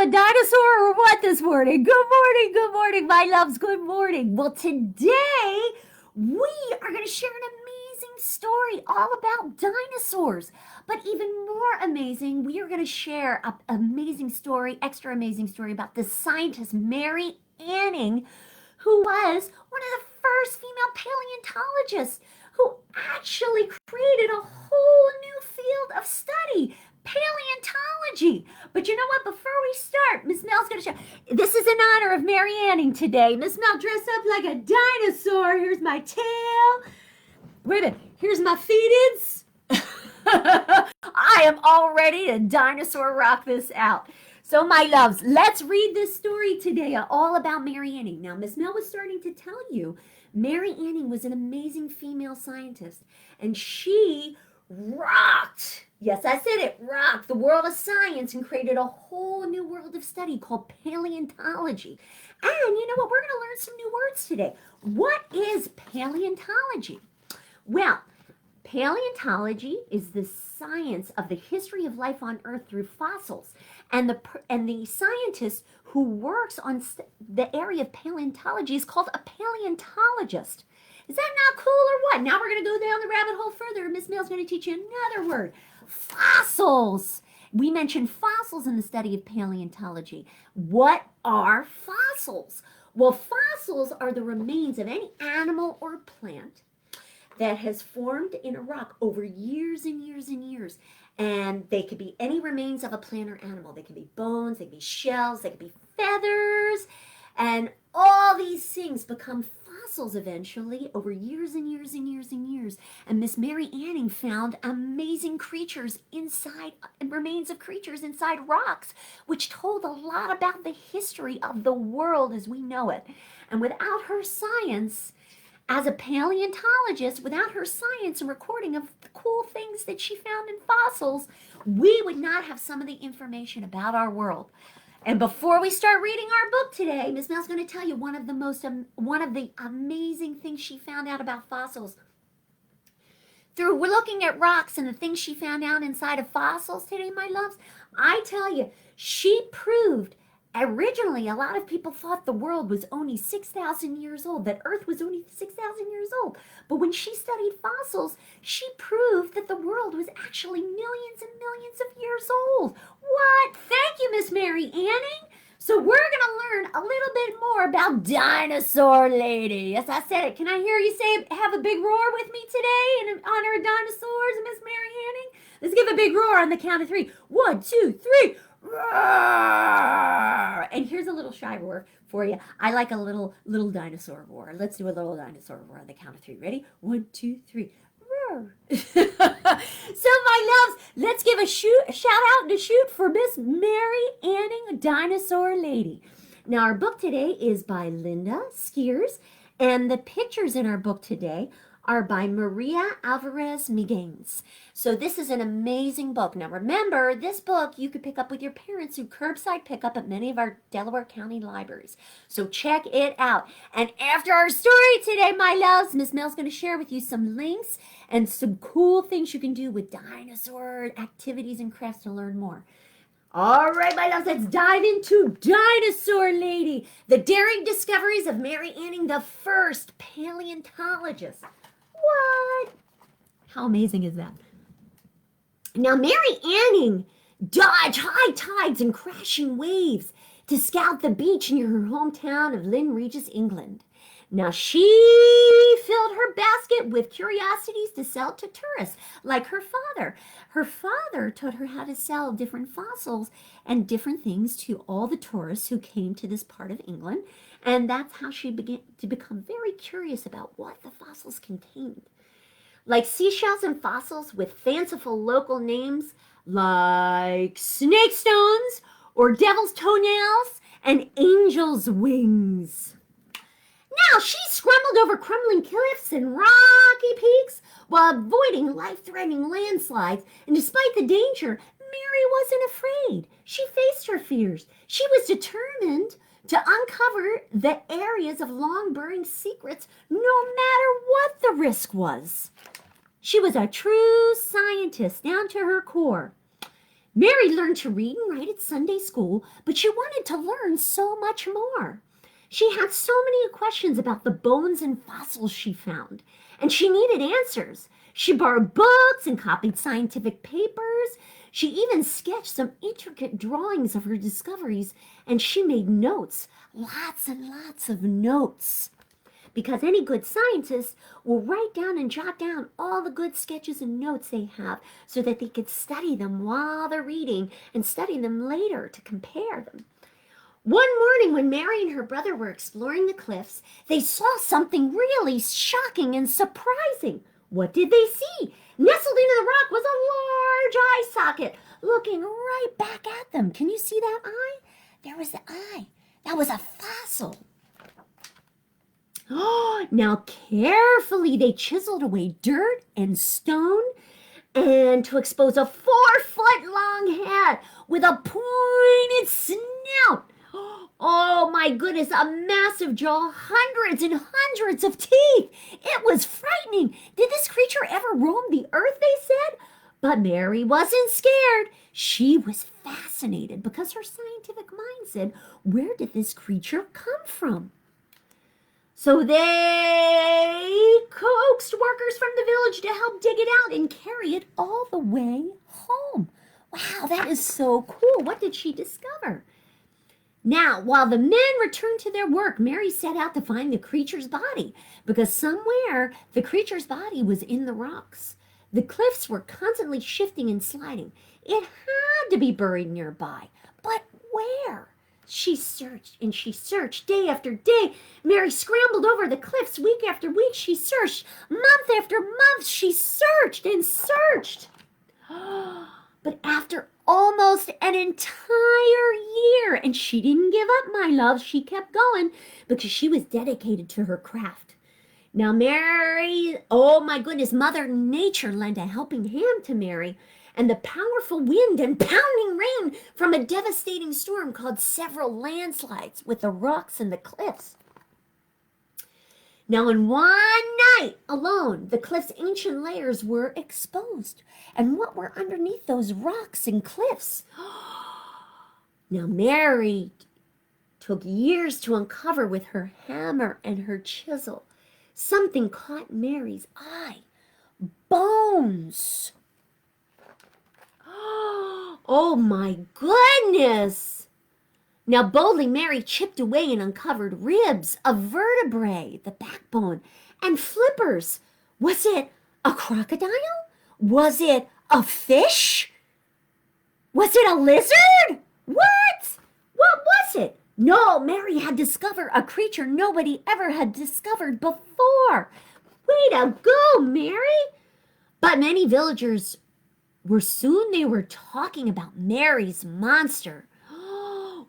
a dinosaur or what this morning? Good morning, my loves, good morning. Well, today we are going to share an amazing story all about dinosaurs. But even more amazing, we are going to share an amazing story, extra amazing story about the scientist Mary Anning, who was one of the first female paleontologists who actually created a whole new field of study, paleontology. But you know what? Before we start, Miss Mel's going to show. This is in honor of Mary Anning today. Miss Mel dressed up like a dinosaur. Here's my tail. Wait a minute. Here's my feeteds. I am all ready to dinosaur rock this out. So, my loves, let's read this story today all about Mary Anning. Now, Miss Mel was starting to tell you, Mary Anning was an amazing female scientist, and she rocked. Yes, I said it, rocked the world of science and created a whole new world of study called paleontology. And you know what? We're going to learn some new words today. What is paleontology? Well, paleontology is the science of the history of life on Earth through fossils. And the scientist who works on the area of paleontology is called a paleontologist. Is that not cool or what? Now we're going to go down the rabbit hole further. Miss Mills going to teach you another word. Fossils. We mentioned fossils in the study of paleontology. What are fossils? Well, fossils are the remains of any animal or plant that has formed in a rock over years and years and years. And they could be any remains of a plant or animal. They could be bones, they could be shells, they could be feathers. And all these things become fossils eventually over years and years and years and years. And Miss Mary Anning found amazing creatures inside, remains of creatures inside rocks, which told a lot about the history of the world as we know it. And without her science, as a paleontologist, without her science and recording of the cool things that she found in fossils, we would not have some of the information about our world. And before we start reading our book today, Miss Mel's going to tell you one of the amazing things she found out about fossils. Through looking at rocks and the things she found out inside of fossils today, my loves, I tell you, she proved. Originally, a lot of people thought the world was only 6,000 years old, that Earth was only 6,000 years old. But when she studied fossils, she proved that the world was actually millions and millions of years old. What? Thank you, Miss Mary Anning. So we're going to learn a little bit more about Dinosaur Lady. Yes, I said it. Can I hear you say, have a big roar with me today in honor of dinosaurs, Miss Mary Anning? Let's give a big roar on the count of 3. 1, 2, 3. Roar! And here's a little shy roar for you. I like a little dinosaur roar. Let's do a little dinosaur roar on the count of 3. Ready? 1, 2, 3. Roar! So my loves, let's give a shout out and a shoot for Miss Mary Anning, Dinosaur Lady. Now our book today is by Linda Skeers, and the pictures in our book today are by Marta Alvarez Miguens. So this is an amazing book. Now remember, this book you could pick up with your parents through curbside pickup at many of our Delaware County libraries. So check it out. And after our story today, my loves, Miss Mel's going to share with you some links and some cool things you can do with dinosaur activities and crafts to learn more. All right, my loves, let's dive into Dinosaur Lady, the daring discoveries of Mary Anning, the first paleontologist. What? How amazing is that? Now, Mary Anning dodged high tides and crashing waves to scout the beach near her hometown of Lynn Regis, England. Now, she filled her basket with curiosities to sell to tourists, like her father. Her father taught her how to sell different fossils and different things to all the tourists who came to this part of England. And that's how she began to become very curious about what the fossils contained. Like seashells and fossils with fanciful local names like snake stones or devil's toenails and angel's wings. Now she scrambled over crumbling cliffs and rocky peaks while avoiding life-threatening landslides, and despite the danger, Mary wasn't afraid. She faced her fears. She was determined to uncover the areas of long-buried secrets no matter what the risk was. She was a true scientist down to her core. Mary learned to read and write at Sunday school, but she wanted to learn so much more. She had so many questions about the bones and fossils she found, and she needed answers. She borrowed books and copied scientific papers. She even sketched some intricate drawings of her discoveries, and she made notes, lots and lots of notes. Because any good scientist will write down and jot down all the good sketches and notes they have so that they could study them while they're reading and study them later to compare them. One morning when Mary and her brother were exploring the cliffs, they saw something really shocking and surprising. What did they see? Nestled into the rock was a large eye socket looking right back at them. Can you see that eye? There was the eye. That was a fossil. Oh, now carefully they chiseled away dirt and stone and to expose a 4-foot-long head with a pointed snout. Oh my goodness, a massive jaw, hundreds and hundreds of teeth. It was frightening. Did this creature ever roam the earth, they said? But Mary wasn't scared. She was fascinated because her scientific mind said, where did this creature come from? So they coaxed workers from the village to help dig it out and carry it all the way home. Wow, that is so cool. What did she discover? Now, while the men returned to their work, Mary set out to find the creature's body because somewhere the creature's body was in the rocks. The cliffs were constantly shifting and sliding. It had to be buried nearby, but where? She searched and she searched day after day. Mary scrambled over the cliffs week after week. She searched month after month. She searched and searched. But after almost an entire year, and she didn't give up, my love, she kept going because she was dedicated to her craft. Now Mary, oh my goodness, Mother Nature lent a helping hand to Mary, and the powerful wind and pounding rain from a devastating storm caused several landslides with the rocks and the cliffs. Now in one night alone, the cliff's ancient layers were exposed. And what were underneath those rocks and cliffs? Now Mary took years to uncover with her hammer and her chisel. Something caught Mary's eye. Bones. Oh my goodness! Now boldly Mary chipped away and uncovered ribs, a vertebrae, the backbone, and flippers. Was it a crocodile? Was it a fish? Was it a lizard? What? What was it? No, Mary had discovered a creature nobody ever had discovered before. Way to go, Mary! But many villagers were talking about Mary's monster.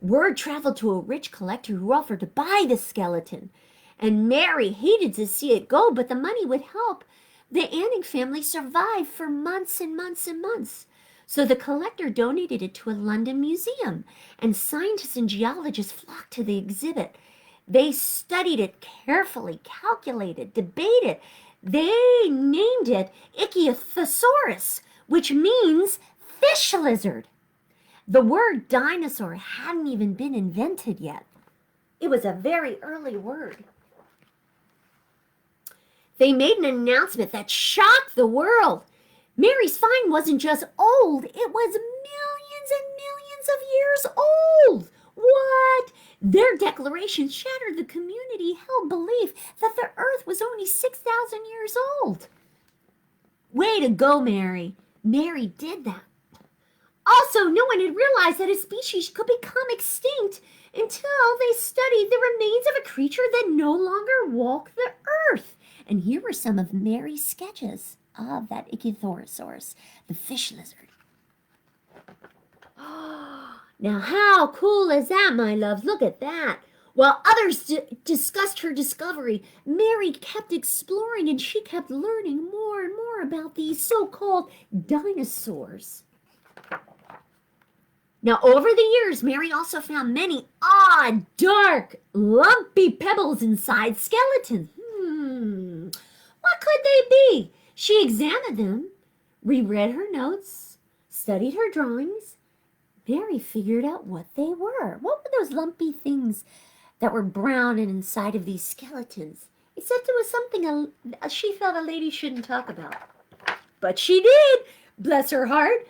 Word traveled to a rich collector who offered to buy the skeleton. And Mary hated to see it go, but the money would help the Anning family survive for months and months and months. So the collector donated it to a London museum, and scientists and geologists flocked to the exhibit. They studied it carefully, calculated, debated. They named it Ichthyosaurus, which means fish lizard. The word dinosaur hadn't even been invented yet. It was a very early word. They made an announcement that shocked the world. Mary's find wasn't just old, it was millions and millions of years old. What? Their declaration shattered the community-held belief that the earth was only 6,000 years old. Way to go, Mary. Mary did that. Also, no one had realized that a species could become extinct until they studied the remains of a creature that no longer walked the earth. And here were some of Mary's sketches of that Ichthyosaurus, the fish lizard. Now, how cool is that, my loves? Look at that. While others discussed her discovery, Mary kept exploring and she kept learning more and more about these so-called dinosaurs. Now, over the years, Mary also found many odd, dark, lumpy pebbles inside skeletons. What could they be? She examined them, reread her notes, studied her drawings, Mary figured out what they were. What were those lumpy things that were brown and inside of these skeletons? Except it was something she felt a lady shouldn't talk about. But she did, bless her heart.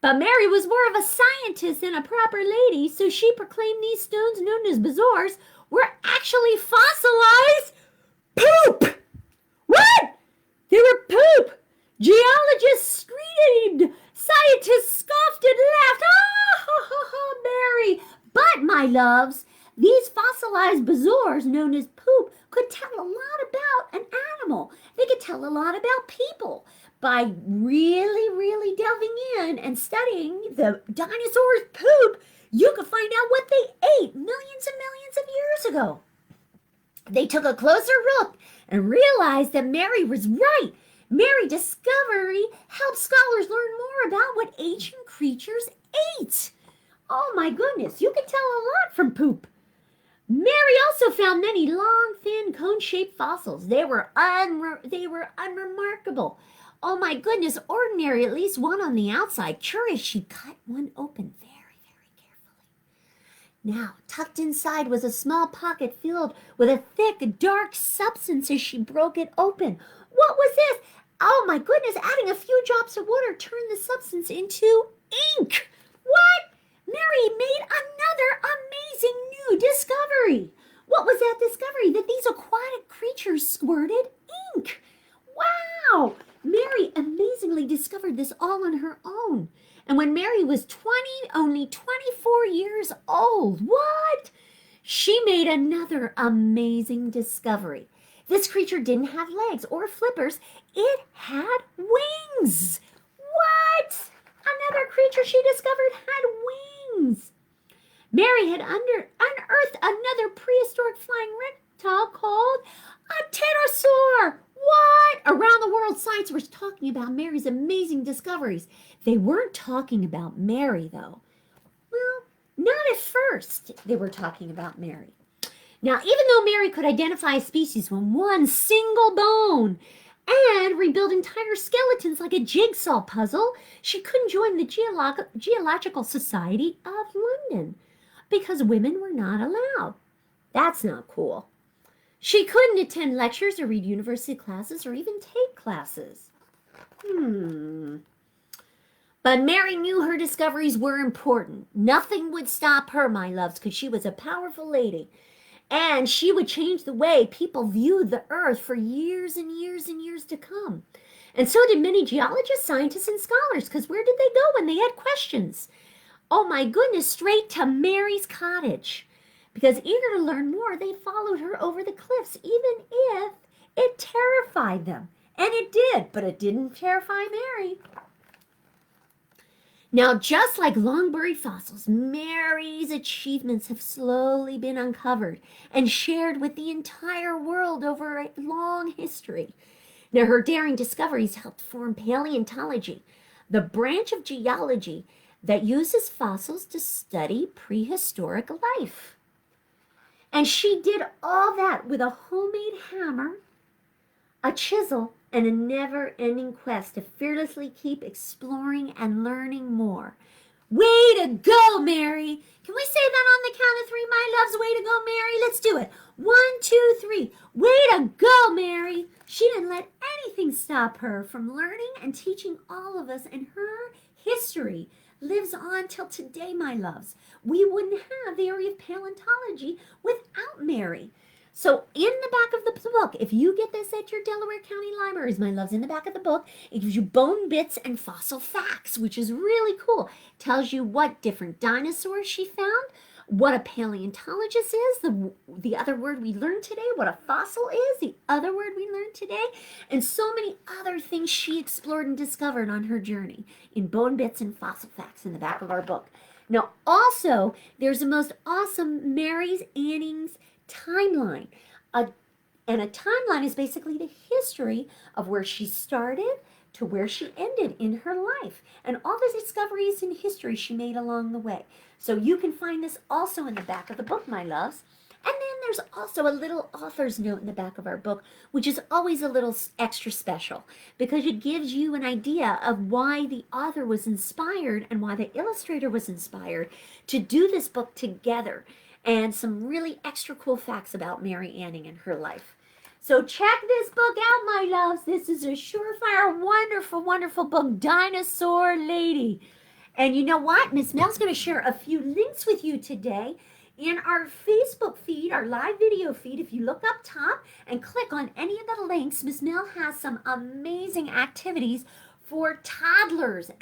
But Mary was more of a scientist than a proper lady, so she proclaimed these stones, known as bazaars, were actually fossilized poop. What? They were poop. Geologists screamed. Scientists scoffed and laughed. Mary. But, my loves, these fossilized bazaars, known as poop, could tell a lot about an animal. They could tell a lot about people. By really delving in and studying the dinosaurs' poop, you could find out what they ate millions and millions of years ago. They took a closer look and realized that Mary was right. Mary's discovery helped scholars learn more about what ancient creatures ate. Oh my goodness, you can tell a lot from poop. Mary also found many long, thin, cone-shaped fossils. They were unremarkable. Oh my goodness, ordinary, at least one on the outside. Curious, she cut one open very carefully. Now, tucked inside was a small pocket filled with a thick, dark substance as she broke it open. What was this? Oh my goodness, adding a few drops of water turned the substance into ink. What? Mary made another amazing new discovery. What was that discovery? That these aquatic creatures squirted ink. Wow! Mary amazingly discovered this all on her own. And when Mary was only 24 years old, what? She made another amazing discovery. This creature didn't have legs or flippers. It had wings. What? Another creature she discovered had wings. Mary had unearthed another prehistoric flying reptile called a pterosaur. What? Around the world, science was talking about Mary's amazing discoveries. They weren't talking about Mary, though. Well, not at first they were talking about Mary. Now, even though Mary could identify a species from one single bone and rebuild entire skeletons like a jigsaw puzzle, she couldn't join the Geological Society of London because women were not allowed. That's not cool. She couldn't attend lectures or read university classes or even take classes. But Mary knew her discoveries were important. Nothing would stop her, my loves, because she was a powerful lady. And she would change the way people viewed the earth for years and years and years to come. And so did many geologists, scientists, and scholars, because where did they go when they had questions? Oh my goodness, straight to Mary's cottage. Because eager to learn more, they followed her over the cliffs, even if it terrified them. And it did, but it didn't terrify Mary. Now, just like long-buried fossils, Mary's achievements have slowly been uncovered and shared with the entire world over a long history. Now, her daring discoveries helped form paleontology, the branch of geology that uses fossils to study prehistoric life. And she did all that with a homemade hammer, a chisel, and a never-ending quest to fearlessly keep exploring and learning more. Way to go, Mary! Can we say that on the count of three, my loves? Way to go, Mary! Let's do it. 1, 2, 3. Way to go, Mary! She didn't let anything stop her from learning and teaching all of us, and her history lives on till today, my loves. We wouldn't have the area of paleontology without Mary. So in the back of the book, if you get this at your Delaware County libraries, my loves, in the back of the book, it gives you bone bits and fossil facts, which is really cool. It tells you what different dinosaurs she found, what a paleontologist is, the other word we learned today, what a fossil is, the other word we learned today, and so many other things she explored and discovered on her journey in bone bits and fossil facts in the back of our book. Now, also, there's the most awesome Mary's Annings timeline. And a timeline is basically the history of where she started to where she ended in her life and all the discoveries and history she made along the way. So you can find this also in the back of the book, my loves. And then there's also a little author's note in the back of our book, which is always a little extra special because it gives you an idea of why the author was inspired and why the illustrator was inspired to do this book together, and some really extra cool facts about Mary Anning and her life. So check this book out, my loves. This is a surefire, wonderful, wonderful book, Dinosaur Lady. And you know what? Miss Mel's going to share a few links with you today in our Facebook feed, our live video feed. If you look up top and click on any of the links, Miss Mel has some amazing activities for toddlers,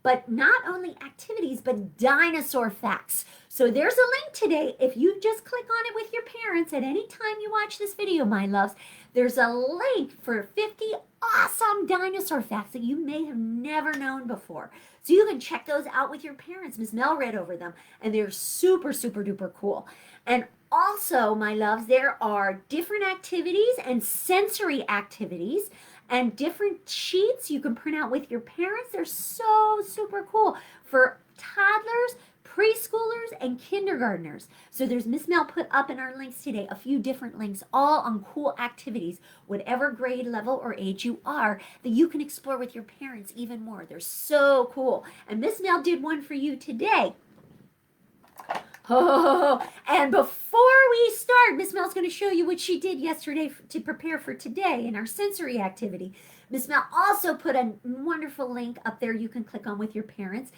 but not only activities, but dinosaur facts. So there's a link today. If you just click on it with your parents at any time you watch this video, my loves, there's a link for 50 awesome dinosaur facts that you may have never known before. So you can check those out with your parents. Miss Mel read over them, and they're super, super duper cool. And also, my loves, there are different activities and sensory activities and different sheets you can print out with your parents. They're so super cool for toddlers, preschoolers, and kindergartners. So there's Miss Mel put up in our links today a few different links, all on cool activities, whatever grade level or age you are, that you can explore with your parents even more. They're so cool. And Miss Mel did one for you today. Oh, and before we start, Miss Mel's going to show you what she did yesterday to prepare for today in our sensory activity. Miss Mel also put a wonderful link up there you can click on with your parents,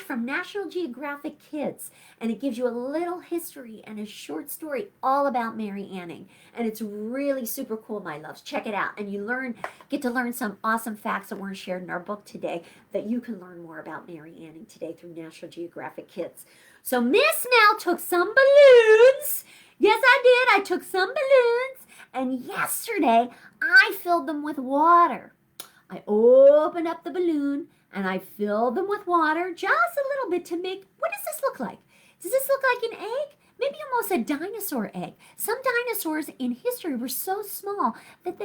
from National Geographic Kids, and it gives you a little history and a short story all about Mary Anning, and it's really super cool, my loves. Check it out, and you get to learn some awesome facts that weren't shared in our book today that you can learn more about Mary Anning today through National Geographic Kids. So Miss Mel took some balloons. Yes, I did. I took some balloons. And yesterday, I filled them with water. I opened up the balloon, and I filled them with water just a little bit to make, what does this look like? Does this look like an egg? Maybe almost a dinosaur egg. Some dinosaurs in history were so small that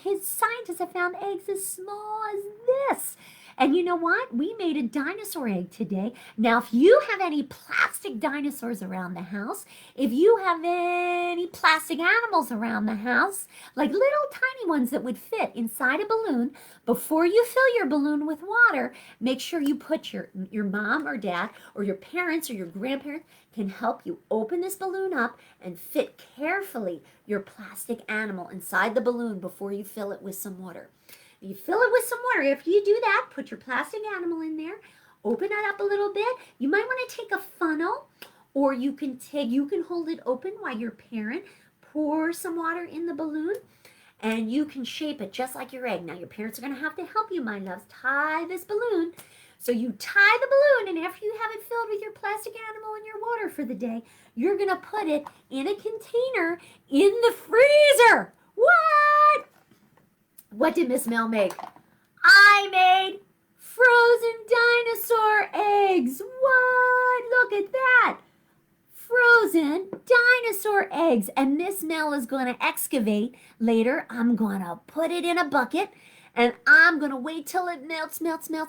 his scientists have found eggs as small as this. And you know what? We made a dinosaur egg today. Now, if you have any plastic dinosaurs around the house, if you have any plastic animals around the house, like little tiny ones that would fit inside a balloon, before you fill your balloon with water, make sure you put your mom or dad or your parents or your grandparents can help you open this balloon up and fit carefully your plastic animal inside the balloon before you fill it with some water. You fill it with some water. After you do that, put your plastic animal in there, open it up a little bit. You might want to take a funnel, or you can hold it open while your parent pours some water in the balloon, and you can shape it just like your egg. Now, your parents are going to have to help you, my loves, tie this balloon. So you tie the balloon, and after you have it filled with your plastic animal and your water for the day, you're going to put it in a container in the freezer. What? What did Miss Mel make? I made frozen dinosaur eggs. What? Look at that. Frozen dinosaur eggs. And Miss Mel is going to excavate later. I'm going to put it in a bucket, and I'm going to wait till it melts,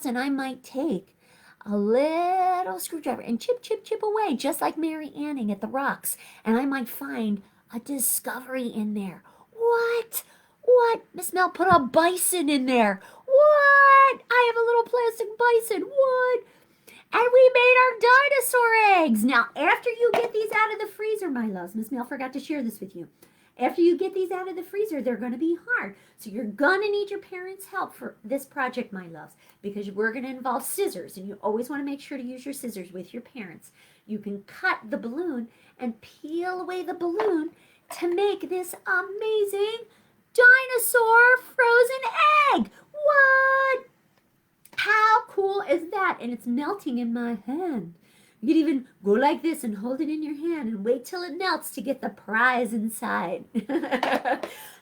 and I might take a little screwdriver and chip away, just like Mary Anning at the rocks. And I might find a discovery in there. What? Miss Mel put a bison in there. What? I have a little plastic bison. What? And we made our dinosaur eggs. Now, after you get these out of the freezer, my loves, Miss Mel forgot to share this with you. After you get these out of the freezer, they're going to be hard. So you're going to need your parents' help for this project, my loves, because we're going to involve scissors, and you always want to make sure to use your scissors with your parents. You can cut the balloon and peel away the balloon to make this amazing dinosaur frozen egg. What? How cool is that? And it's melting in my hand. You can even go like this and hold it in your hand and wait till it melts to get the prize inside.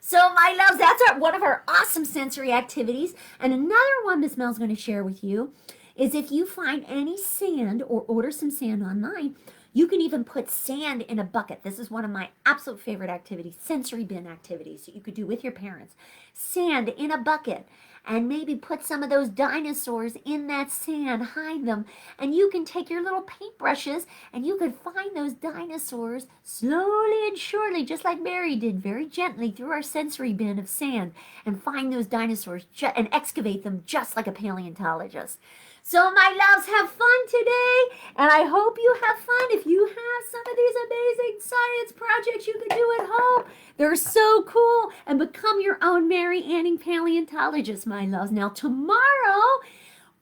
So, my loves, that's one of our awesome sensory activities. And another one Miss Mel's going to share with you is if you find any sand or order some sand online, you can even put sand in a bucket. This is one of my absolute favorite activities, sensory bin activities that you could do with your parents. Sand in a bucket. and maybe put some of those dinosaurs in that sand, hide them, and you can take your little paintbrushes and you can find those dinosaurs slowly and surely, just like Mary did, very gently through our sensory bin of sand, and find those dinosaurs and excavate them just like a paleontologist. So, my loves, have fun today, and I hope you have fun. If you have some of these amazing science projects you can do at home, they're so cool, and become your own Mary Anning paleontologist, my loves. Now, tomorrow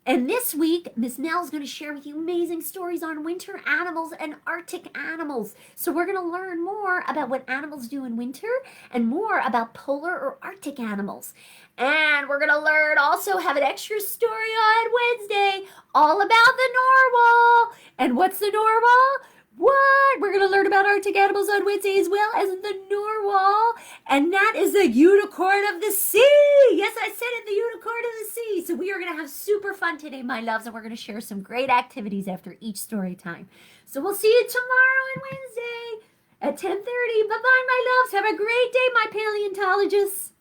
and this week, Miss Nell's going to share with you amazing stories on winter animals and Arctic animals. So we're going to learn more about what animals do in winter and more about polar or Arctic animals. And we're going to learn also, have an extra story on Wednesday all about the narwhal. And what's the narwhal? What? We're going to learn about Arctic animals on Wednesday as well as the narwhal. And that is the unicorn of the sea. Yes, I said it, the unicorn of the sea. So we are going to have super fun today, my loves, and we're going to share some great activities after each story time. So we'll see you tomorrow and Wednesday at 10:30. Bye-bye, my loves. Have a great day, my paleontologists.